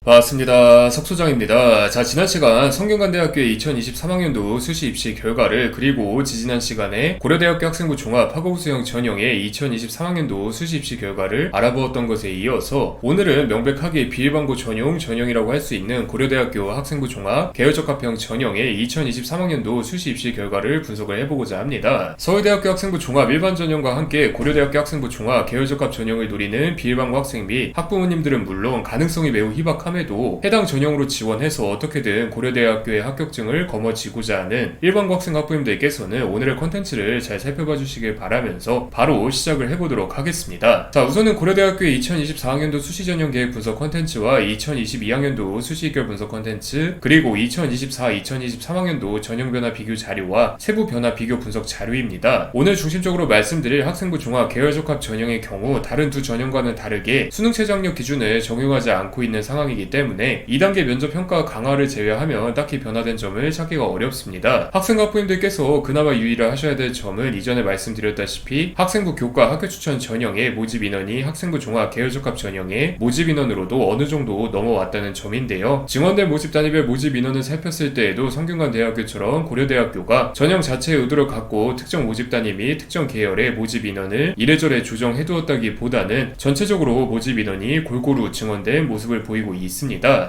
반갑습니다. 석소장입니다. 자, 지난 시간 성균관대학교의 2023학년도 수시 입시 결과를, 그리고 지지난 시간에 고려대학교 학생부 종합 학업수형 전형의 2023학년도 수시 입시 결과를 알아보았던 것에 이어서 오늘은 명백하게 비일반고 전형이라고 할 수 있는 고려대학교 학생부 종합 계열적합형 전형의 2023학년도 수시 입시 결과를 분석을 해보고자 합니다. 서울대학교 학생부 종합 일반 전형과 함께 고려대학교 학생부 종합 계열적합 전형을 노리는 비일반고 학생 및 학부모님들은 물론 가능성이 매우 희박합니다. 함에도 해당 전형으로 지원해서 어떻게든 고려대학교의 합격증을 거머쥐고자 하는 일반고 학생 학부모님들께서는 오늘의 컨텐츠를 잘 살펴봐 주시길 바라면서 바로 시작을 해보도록 하겠습니다. 자, 우선은 고려대학교의 2024학년도 수시전형 계획 분석 컨텐츠와 2022학년도 수시결 분석 컨텐츠, 그리고 2024-2023학년도 전형변화 비교 자료와 세부 변화 비교 분석 자료입니다. 오늘 중심적으로 말씀드릴 학생부 종합 계열적합 전형의 경우 다른 두 전형과는 다르게 수능 최저학력 기준을 적용하지 않고 있는 상황이기 때문에 2단계 면접 평가 강화를 제외하면 딱히 변화된 점을 찾기가 어렵습니다. 학생 학부모님들께서 그나마 유의를 하셔야 될 점은 이전에 말씀드렸다시피 학생부 교과 학교 추천 전형의 모집 인원이 학생부 종합 계열적합 전형의 모집 인원으로도 어느 정도 넘어왔다는 점인데요. 증원된 모집 단위별 모집 인원을 살폈을 때에도 성균관대학교처럼 고려대학교가 전형 자체의 의도를 갖고 특정 모집 단위 및 특정 계열의 모집 인원을 이래저래 조정해두었다기보다는 전체적으로 모집 인원이 골고루 증원된 모습을 보이고 있습니다.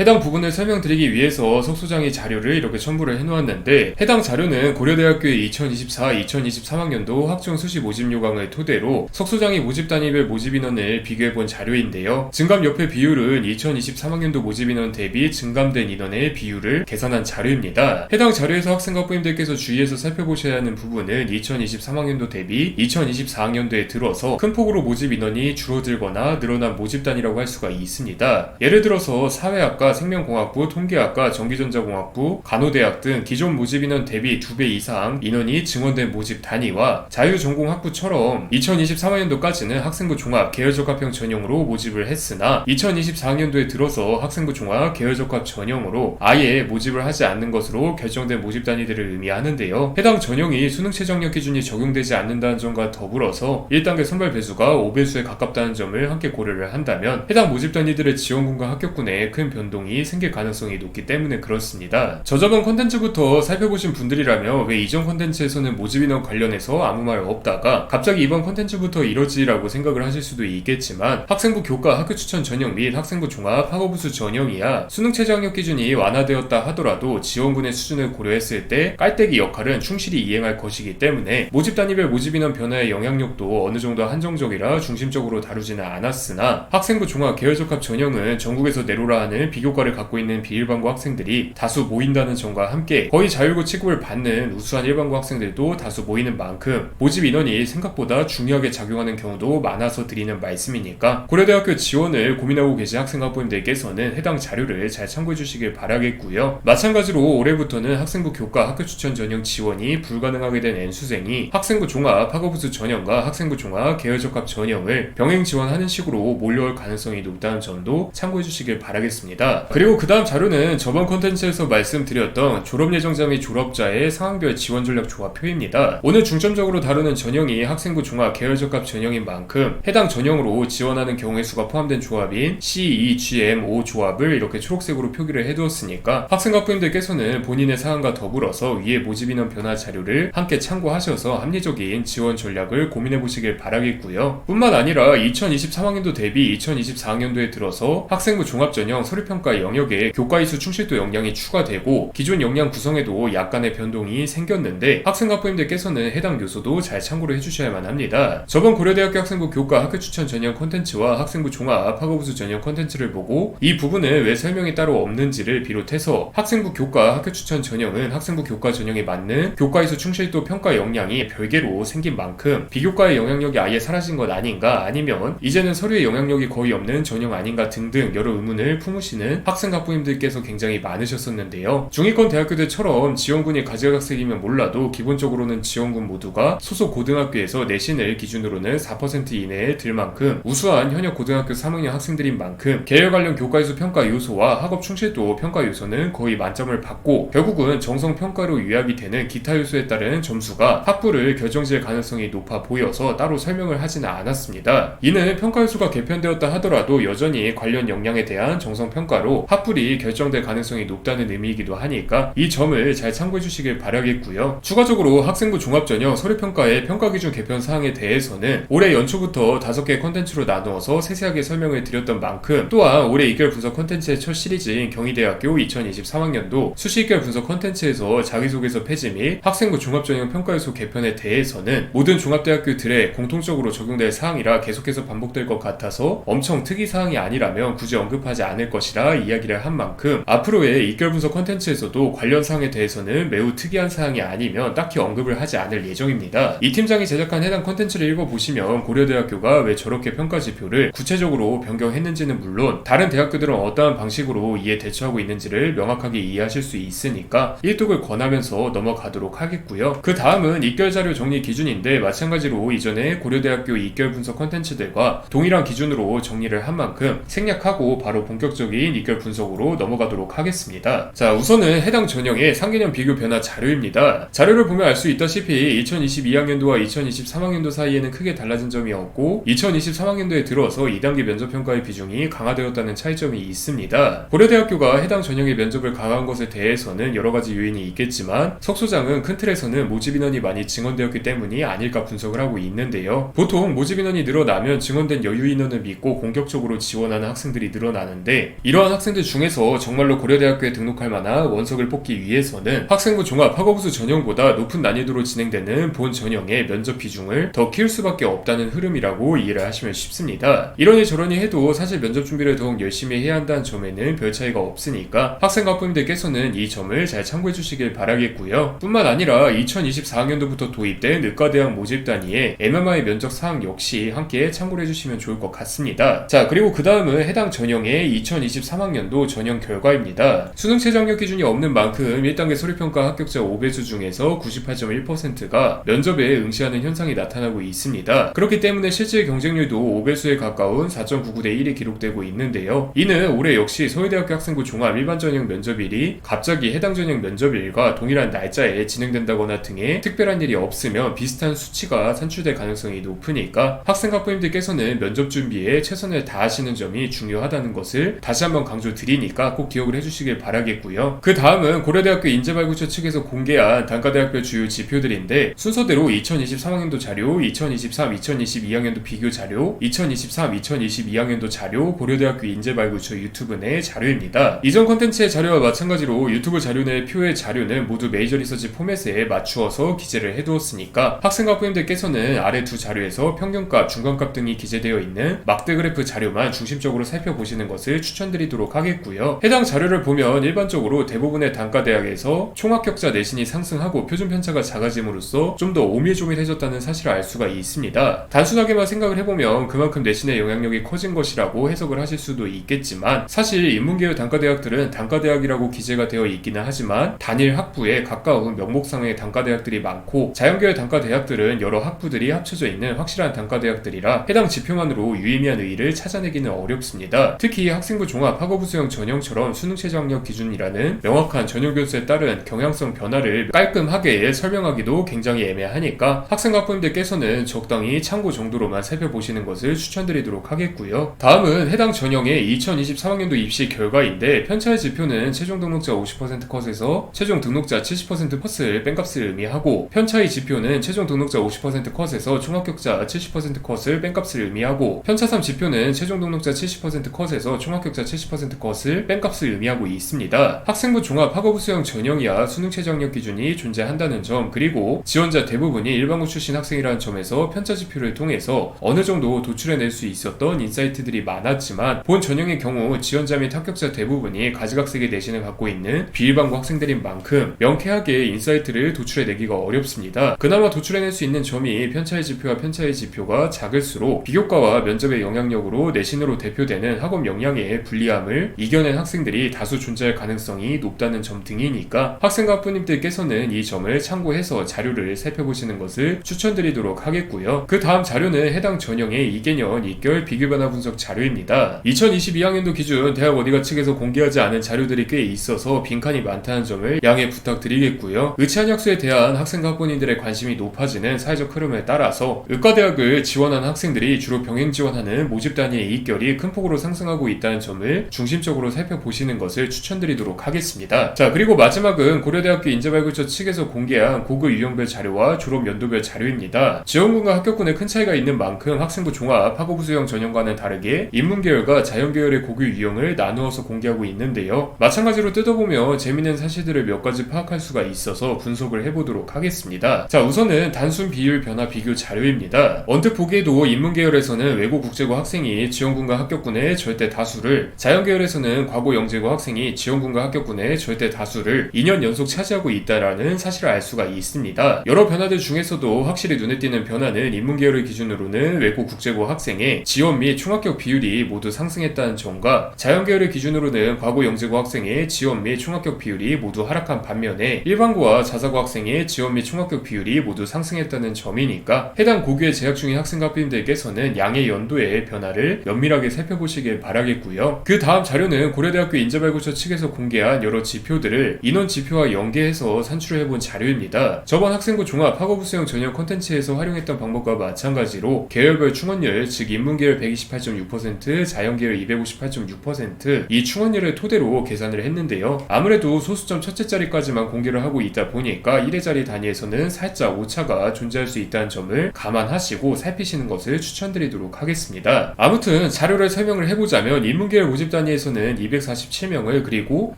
해당 부분을 설명드리기 위해서 석소장이 자료를 이렇게 첨부를 해놓았는데, 해당 자료는 고려대학교의 2024-2023학년도 학종 수시 모집 요강을 토대로 석소장이 모집 단위별 모집 인원을 비교해본 자료인데요. 증감 옆의 비율은 2023학년도 모집 인원 대비 증감된 인원의 비율을 계산한 자료입니다. 해당 자료에서 학생 학부모님들께서 주의해서 살펴보셔야 하는 부분은 2023학년도 대비 2024학년도에 들어서 큰 폭으로 모집 인원이 줄어들거나 늘어난 모집 단위라고 할 수가 있습니다. 예를 들어서 사회학과, 생명공학부, 통계학과, 전기전자공학부, 간호대학 등 기존 모집 인원 대비 2배 이상 인원이 증원된 모집 단위와 자유전공학부처럼 2023학년도까지는 학생부 종합 계열적합형 전형으로 모집을 했으나 2024학년도에 들어서 학생부 종합 계열적합 전형으로 아예 모집을 하지 않는 것으로 결정된 모집 단위들을 의미하는데요. 해당 전형이 수능 최저학력 기준이 적용되지 않는다는 점과 더불어서 1단계 선발 배수가 5배수에 가깝다는 점을 함께 고려를 한다면 해당 모집 단위들의 지원군과 합격군에 큰 변동이 생길 가능성이 높기 때문에 그렇습니다. 저번 컨텐츠부터 살펴보신 분들이라면 왜 이전 컨텐츠에서는 모집 인원 관련해서 아무 말 없다가 갑자기 이번 컨텐츠부터 이러지라고 생각을 하실 수도 있겠지만, 학생부 교과 학교 추천 전형 및 학생부 종합 학업우수 전형이야 수능 최저학력 기준이 완화되었다 하더라도 지원군의 수준을 고려했을 때 깔때기 역할은 충실히 이행할 것이기 때문에 모집 단위별 모집 인원 변화의 영향력도 어느 정도 한정적이라 중심적으로 다루지는 않았으나, 학생부 종합 계열적합 전형은 전국에서 내로라 하는 비교과를 갖고 있는 비일반고 학생들이 다수 모인다는 점과 함께 거의 자율고 취급을 받는 우수한 일반고 학생들도 다수 모이는 만큼 모집 인원이 생각보다 중요하게 작용하는 경우도 많아서 드리는 말씀이니까 고려대학교 지원을 고민하고 계신 학생 학부모님들께서는 해당 자료를 잘 참고해 주시길 바라겠고요. 마찬가지로 올해부터는 학생부 교과 학교 추천 전형 지원이 불가능하게 된 N수생이 학생부 종합 학업우수 전형과 학생부 종합 계열적합 전형을 병행 지원하는 식으로 몰려올 가능성이 높다는 점도 참고해 주시길 바라겠습니다. 그리고 그 다음 자료는 저번 컨텐츠에서 말씀드렸던 졸업예정자 및 졸업자의 상황별 지원 전략 조합표입니다. 오늘 중점적으로 다루는 전형이 학생부 종합 계열적합 전형인 만큼 해당 전형으로 지원하는 경우의 수가 포함된 조합인 CEGM5 조합을 이렇게 초록색으로 표기를 해두었으니까 학생 학부모님들께서는 본인의 사항과 더불어서 위에 모집 인원 변화 자료를 함께 참고하셔서 합리적인 지원 전략을 고민해 보시길 바라겠고요. 뿐만 아니라 2023학년도 대비 2024학년도에 들어서 학생부 종합전형 서류평가 영역에 교과이수 충실도 역량이 추가되고 기존 역량 구성에도 약간의 변동이 생겼는데, 학생 학부모님들께서는 해당 요소도 잘 참고를 해주셔야만 합니다. 저번 고려대학교 학생부 교과 학교 추천 전형 콘텐츠와 학생부 종합 학업우수 전형 콘텐츠를 보고 이 부분은 왜 설명이 따로 없는지를 비롯해서 학생부 교과 학교 추천 전형은 학생부 교과 전형에 맞는 교과이수 충실도 평가 역량이 별개로 생긴 만큼 비교과의 영향력이 아예 사라진 것 아닌가, 아니면 이제는 서류의 영향력이 거의 없는 전형 아닌가 등등 여러 의문을 품으시는 학생 학부모님들께서 굉장히 많으셨었는데요. 중위권 대학교들처럼 지원군이 가지각색이면 몰라도 기본적으로는 지원군 모두가 소속 고등학교에서 내신을 기준으로는 4% 이내에 들 만큼 우수한 현역 고등학교 3학년 학생들인 만큼 계열 관련 교과이수 평가 요소와 학업 충실도 평가 요소는 거의 만점을 받고 결국은 정성 평가로 요약이 되는 기타 요소에 따른 점수가 학부를 결정지을 가능성이 높아 보여서 따로 설명을 하지는 않았습니다. 이는 평가 요소가 개편되었다 하더라도 여전히 관련 역량에 대한 대한 정성평가로 합불이 결정될 가능성이 높다는 의미이기도 하니까 이 점을 잘 참고해 주시길 바라겠고요. 추가적으로 학생부 종합전형 서류평가의 평가기준 개편 사항에 대해서는 올해 연초부터 5개 컨텐츠로 나누어서 세세하게 설명을 드렸던 만큼 또한 올해 이결 분석 컨텐츠의 첫 시리즈인 경희대학교 2023학년도 수시 이결 분석 컨텐츠에서 자기소개서 폐지 및 학생부 종합전형 평가요소 개편에 대해서는 모든 종합대학교들에 공통적으로 적용될 사항이라 계속해서 반복될 것 같아서 엄청 특이사항이 아니라면 굳이 언급하지 않을 것이라 이야기를 한 만큼 앞으로의 이결 분석 컨텐츠에서도 관련 사항에 대해서는 매우 특이한 사항이 아니면 딱히 언급을 하지 않을 예정입니다. 이 팀장이 제작한 해당 컨텐츠를 읽어보시면 고려대학교가 왜 저렇게 평가 지표를 구체적으로 변경했는지는 물론 다른 대학교들은 어떠한 방식으로 이에 대처하고 있는지를 명확하게 이해하실 수 있으니까 일독을 권하면서 넘어가도록 하겠고요. 그 다음은 입결 자료 정리 기준인데 마찬가지로 이전에 고려대학교 입결 분석 컨텐츠들과 동일한 기준으로 정리를 한 만큼 생략하고 바로 본격적인 입결 분석으로 넘어가도록 하겠습니다. 자, 우선은 해당 전형의 상개념 비교 변화 자료입니다. 자료를 보면 알 수 있다시피 2022학년도와 2023학년도 사이에는 크게 달라진 점이 없고 2023학년도에 들어서 2단계 면접평가의 비중이 강화되었다는 차이점이 있습니다. 고려대학교가 해당 전형의 면접을 강화한 것에 대해서는 여러가지 요인이 있겠지만 석소장은 큰 틀에서는 모집 인원이 많이 증원되었기 때문이 아닐까 분석을 하고 있는데요. 보통 모집 인원이 늘어나면 증원된 여유 인원을 믿고 공격적으로 지원하는 학생들이 늘어나는데 이러한 학생들 중에서 정말로 고려대학교에 등록할 만한 원석을 뽑기 위해서는 학생부 종합 학업우수 전형보다 높은 난이도로 진행되는 본 전형의 면접 비중을 더 키울 수밖에 없다는 흐름이라고 이해를 하시면 쉽습니다. 이러니 저러니 해도 사실 면접 준비를 더욱 열심히 해야 한다는 점에는 별 차이가 없으니까 학생과 학부모님들께서는 이 점을 잘 참고해 주시길 바라겠고요. 뿐만 아니라 2024학년도부터 도입된 의과대학 모집 단위의 MMI 면접 사항 역시 함께 참고를 해주시면 좋을 것 같습니다. 자, 그리고 그 다음은 해당 전형의 2023학년도 전형 결과입니다. 수능 최저학력 기준이 없는 만큼 1단계 서류평가 합격자 5배수 중에서 98.1%가 면접에 응시하는 현상이 나타나고 있습니다. 그렇기 때문에 실제 경쟁률도 5배수에 가까운 4.99대 1이 기록되고 있는데요. 이는 올해 역시 서울대학교 학생부 종합 일반 전형 면접일이 갑자기 해당 전형 면접일과 동일한 날짜에 진행된다거나 등의 특별한 일이 없으면 비슷한 수치가 산출될 가능성이 높으니까 학생 학부모님들께서는 면접 준비에 최선을 다하시는 점이 중요하다는 것을 다시 한번 강조드리니까 꼭 기억을 해주시길 바라겠고요. 그 다음은 고려대학교 인재발굴처 측에서 공개한 단과대학별 주요 지표들인데 순서대로 2023학년도 자료, 2023-2022학년도 비교 자료, 2023-2022학년도 자료, 고려대학교 인재발굴처 유튜브 내 자료입니다. 이전 컨텐츠의 자료와 마찬가지로 유튜브 자료 내 표의 자료는 모두 메이저 리서치 포맷에 맞추어서 기재를 해두었으니까 학생 학부모님들께서는 아래 두 자료에서 평균값, 중간값 등이 기재되어 있는 막대 그래프 자료만 중심적으로 살펴보시는 것을 추천드리도록 하겠고요. 해당 자료를 보면 일반적으로 대부분의 단과대학에서 총합격자 내신이 상승하고 표준 편차가 작아짐으로써 좀 더 오밀조밀해졌다는 사실을 알 수가 있습니다. 단순하게만 생각을 해보면 그만큼 내신의 영향력이 커진 것이라고 해석을 하실 수도 있겠지만 사실 인문계열 단과대학들은 단과대학이라고 기재가 되어 있기는 하지만 단일 학부에 가까운 명목상의 단과대학들이 많고 자연계열 단과대학들은 여러 학부들이 합쳐져 있는 확실한 단과대학들이라 해당 지표만으로 유의미한 의의를 찾아내기는 어렵습니다. 특히 학생부 종합 학업우수형 전형처럼 수능 최저학력 기준이라는 명확한 전형 변수에 따른 경향성 변화를 깔끔하게 설명하기도 굉장히 애매하니까 학생 학부모님들께서는 적당히 참고 정도로만 살펴보시는 것을 추천드리도록 하겠고요. 다음은 해당 전형의 2023학년도 입시 결과인데 편차의 지표는 최종 등록자 50% 컷에서 최종 등록자 70% 컷을 뺀값을 의미하고 편차의 지표는 최종 등록자 50% 컷에서 총합격자 70% 컷을 뺀값을 의미하고 편차 3 지표는 최종 등록자 70% 컷에서 총합격자 70% 컷을 뺀값을 의미하고 있습니다. 학생부 종합 학업우수형 전형이야 수능 최저학력 기준이 존재한다는 점 그리고 지원자 대부분이 일반고 출신 학생이라는 점에서 편차 지표를 통해서 어느 정도 도출해낼 수 있었던 인사이트들이 많았지만 본 전형의 경우 지원자 및 합격자 대부분이 가지각색의 내신을 갖고 있는 비일반고 학생들인 만큼 명쾌하게 인사이트를 도출해내기가 어렵습니다. 그나마 도출해낼 수 있는 점이 편차의 지표와 편차의 지표가 작을수록 비교과와 면접의 영향력으로 내신으로 대표되는 학업 역량의 불리함을 이겨낸 학생들이 다수 존재할 가능성이 높다는 점 등이니까 학생과 학부모님들께서는 이 점을 참고해서 자료를 살펴보시는 것을 추천드리도록 하겠고요. 그 다음 자료는 해당 전형의 2개년 2개월 비교변화 분석 자료입니다. 2022학년도 기준 대학 어디가 측에서 공개하지 않은 자료들이 꽤 있어서 빈칸이 많다는 점을 양해 부탁드리겠고요. 의치한 학수에 대한 학생과 학부모님들의 관심이 높아지는 사회적 흐름에 따라서 의과대학을 지원하는 학생들이 주로 병행 지원하는 모집 단위의 이익결이 큰 폭으로 상승하고 있다는 있다는 점을 중심적으로 살펴보시는 것을 추천드리도록 하겠습니다. 자, 그리고 마지막은 고려대학교 인재발굴처 측에서 공개한 고급 유형별 자료와 졸업 연도별 자료입니다. 지원군과 합격군에 큰 차이가 있는 만큼 학생부 종합, 학업부 수영 전형과는 다르게 인문계열과 자연계열의 고급 유형을 나누어서 공개하고 있는데요. 마찬가지로 뜯어보면 재미있는 사실들을 몇 가지 파악할 수가 있어서 분석을 해보도록 하겠습니다. 자, 우선은 단순 비율 변화 비교 자료입니다. 언뜻 보기에도 인문계열에서는 외고 국제고 학생이 지원군과 합격군의 절대 다수를, 자연계열에서는 과고 영재고 학생이 지원군과 합격군의 절대 다수를 2년 연속 차지하고 있다라는 사실을 알 수가 있습니다. 여러 변화들 중에서도 확실히 눈에 띄는 변화는 인문계열을 기준으로는 외고 국제고 학생의 지원 및 총합격 비율이 모두 상승했다는 점과 자연계열을 기준으로는 과고 영재고 학생의 지원 및 총합격 비율이 모두 하락한 반면에 일반고와 자사고 학생의 지원 및 총합격 비율이 모두 상승했다는 점이니까 해당 고교에 재학 중인 학생과 학부모님들께서는 양의 연도의 변화를 면밀하게 살펴보시길 바라겠고요. 그 다음 자료는 고려대학교 인재발굴처 측에서 공개한 여러 지표들을 인원 지표와 연계해서 산출해본 자료입니다. 저번 학생부 종합 학업부 수영 전형 콘텐츠에서 활용했던 방법과 마찬가지로 계열별 충원율, 즉 인문계열 128.6%, 자연계열 258.6%, 이 충원율을 토대로 계산을 했는데요. 아무래도 소수점 첫째 자리까지만 공개를 하고 있다 보니까 1회 자리 단위에서는 살짝 오차가 존재할 수 있다는 점을 감안하시고 살피시는 것을 추천드리도록 하겠습니다. 아무튼 자료를 설명을 해보자면 인문계열 모집 단위에서는 247명을, 그리고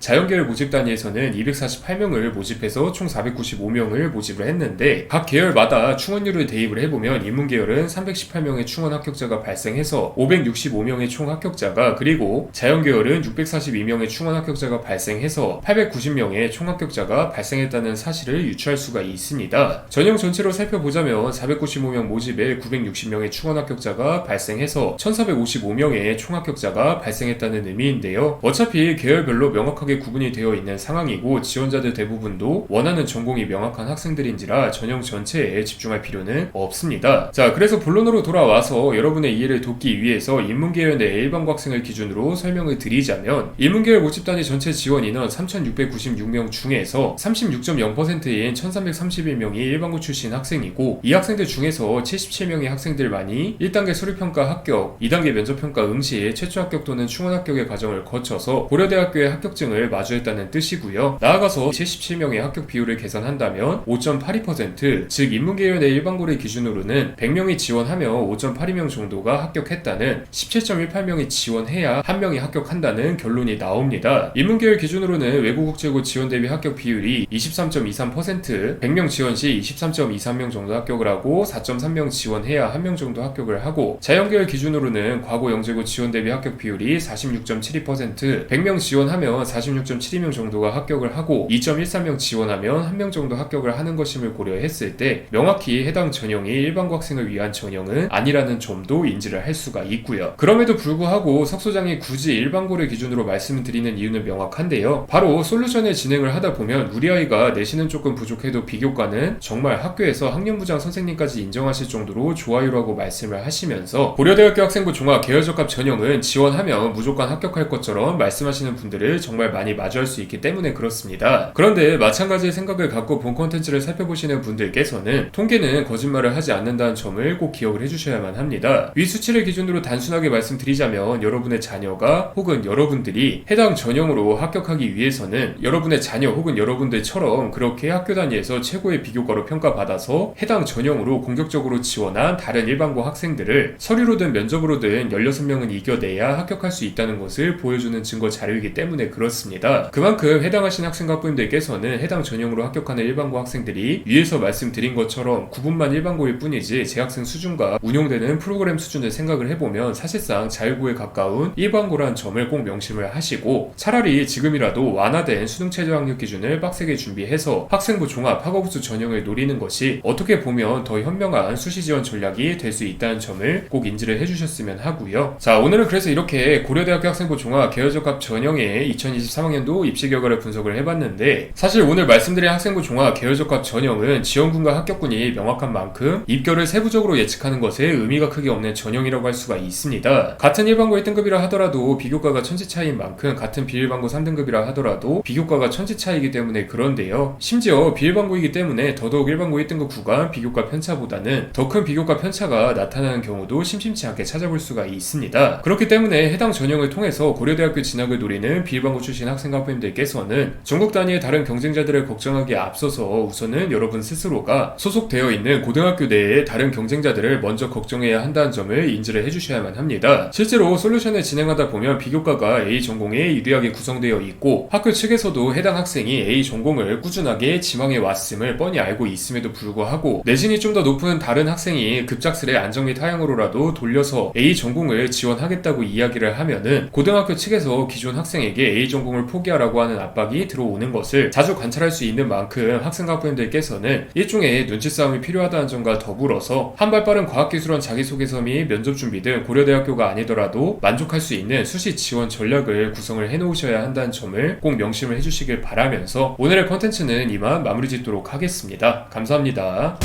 자연계열 모집 단위에서는 248명을 모집해서 총 495명을 모집을 했는데 각 계열마다 충원율을 대입을 해보면 인문계열은 318명의 충원 합격자가 발생해서 565명의 총 합격자가, 그리고 자연계열은 642명의 충원 합격자가 발생해서 890명의 총 합격자가 발생했다는 사실을 유추할 수가 있습니다. 전형 전체로 살펴보자면 495명 모집에 960명의 충원 합격자가 발생해서 1455명의 총 합격자가 발생했다는 의미인데요. 어차피 계열별로 명확하게 구분이 되어 있는 상황이고 지원자들 대부분도 원하는 전공이 명확한 학생들인지라 전형 전체에 집중할 필요는 없습니다. 자, 그래서 본론으로 돌아와서 여러분의 이해를 돕기 위해서 인문계열 내 일반고 학생을 기준으로 설명을 드리자면 인문계열 모집단위 전체 지원 인원 3,696명 중에서 36.0%인 1,331명이 일반고 출신 학생이고 이 학생들 중에서 77명의 학생들만이 1단계 서류평가 합격, 2단계 면접평가 응시, 최초 합격 또는 충원 합격의 과정을 거쳐서 고려대학교의 합격증을 마주했다는 뜻이고요. 나아가서 77명의 합격 비율을 계산한다면 5.82%, 즉 인문계열 내 일반고를 기준으로는 100명이 지원하며 5.82명 정도가 합격했다는 17.18명이 지원해야 1명이 합격한다는 결론이 나옵니다. 인문계열 기준으로는 외고국제고 지원 대비 합격 비율이 23.23%, 100명 지원 시 23.23명 정도 합격을 하고 4.3명 지원해야 1명 정도 합격을 하고, 자연계열 기준으로는 과고 영재고 지원 대비 합격 비율이 46.72%, 100명 지원하면 46.72명 정도가 합격을 하고 2.13명 지원하면 1명 정도 합격을 하는 것임을 고려했을 때 명확히 해당 전형이 일반고 학생을 위한 전형은 아니라는 점도 인지를 할 수가 있고요. 그럼에도 불구하고 석소장이 굳이 일반고를 기준으로 말씀을 드리는 이유는 명확한데요. 바로 솔루션을 진행을 하다 보면 우리 아이가 내신은 조금 부족해도 비교과는 정말 학교에서 학년부장 선생님까지 인정하실 정도로 좋아요라고 말씀을 하시면서 고려대학교 학생부 종합 계열적합 전형은 지원하면 무조건 합격할 것처럼 말씀하시는 분들을 정말 많이 마주할 수 있기 때문에 그렇습니다. 그런데 마찬가지의 생각을 갖고 본 콘텐츠를 살펴보시는 분들께서는 통계는 거짓말을 하지 않는다는 점을 꼭 기억을 해주셔야만 합니다. 위 수치를 기준으로 단순하게 말씀드리자면 여러분의 자녀가 혹은 여러분들이 해당 전형으로 합격하기 위해서는 여러분의 자녀 혹은 여러분들처럼 그렇게 학교 단위에서 최고의 비교과로 평가받아서 해당 전형으로 공격적으로 지원한 다른 일반고 학생들을 서류로든 면접으로든 16명은 이겨내야 합격할 수 있다는 것을 보여주는 증거 자료이기 때문에 그렇습니다. 그만큼 해당하신 학생과 학부모님들께서는 해당 전형으로 합격하는 일반고 학생들이 위에서 말씀드린 것처럼 구분만 일반고일 뿐이지 재학생 수준과 운용되는 프로그램 수준을 생각을 해보면 사실상 자율고에 가까운 일반고라는 점을 꼭 명심을 하시고, 차라리 지금이라도 완화된 수능 최저 학력 기준을 빡세게 준비해서 학생부 종합 학업우수 전형을 노리는 것이 어떻게 보면 더 현명한 수시 지원 전략이 될 수 있다는 점을 꼭 인지를 해주셨으면 하고요. 자, 오늘은 그래서 이렇게 고려대학교 학생부 종합 계열적합 전형의 2023학년도 입시 결과를 분석을 해봤는데, 사실 오늘 말씀드린 학생부 종합 계열적합 전형은 지원군과 합격군이 명확한 만큼 입결을 세부적으로 예측하는 것에 의미가 크게 없는 전형이라고 할 수가 있습니다. 같은 일반고 1등급이라 하더라도 비교과가 천지 차이인 만큼 같은 비일반고 3등급이라 하더라도 비교과가 천지 차이이기 때문에 그런데요. 심지어 비일반고이기 때문에 더더욱 일반고 1등급 구간 비교과 편차보다는 더 큰 비교과 편차가 나타나는 경우도 심심치 않게 찾아볼 수가 있습니다. 그렇기 때문에 해당 전형을 통해서 고려대학교 진학을 노리는 비일반고 출신 학생과 학부모님들께서는 전국 단위의 다른 경쟁자들을 걱정하기에 앞서서 우선은 여러분 스스로가 소속되어 있는 고등학교 내의 다른 경쟁자들을 먼저 걱정해야 한다는 점을 인지를 해주셔야만 합니다. 실제로 솔루션을 진행하다 보면 비교과가 A 전공에 유리하게 구성되어 있고 학교 측에서도 해당 학생이 A 전공을 꾸준하게 지망해 왔음을 뻔히 알고 있음에도 불구하고 내신이 좀 더 높은 다른 학생이 급작스레 안정 및 하향으로라도 돌려서 A 전공을 지원하겠다고 이야기를 하면은 고등학교 측에서 기존 학생에게 A 전공을 포기하라고 하는 압박이 들어오는 것을 자주 관찰할 수 있는 만큼 학생과 학부모님들께서는 일종의 눈치 싸움이 필요하다는 점과 더불어서 한 발 빠른 과학기술원 자기소개서 및 면접 준비 등 고려대학교가 아니더라도 만족할 수 있는 수시 지원 전략을 구성을 해놓으셔야 한다는 점을 꼭 명심을 해주시길 바라면서 오늘의 컨텐츠는 이만 마무리 짓도록 하겠습니다. 감사합니다.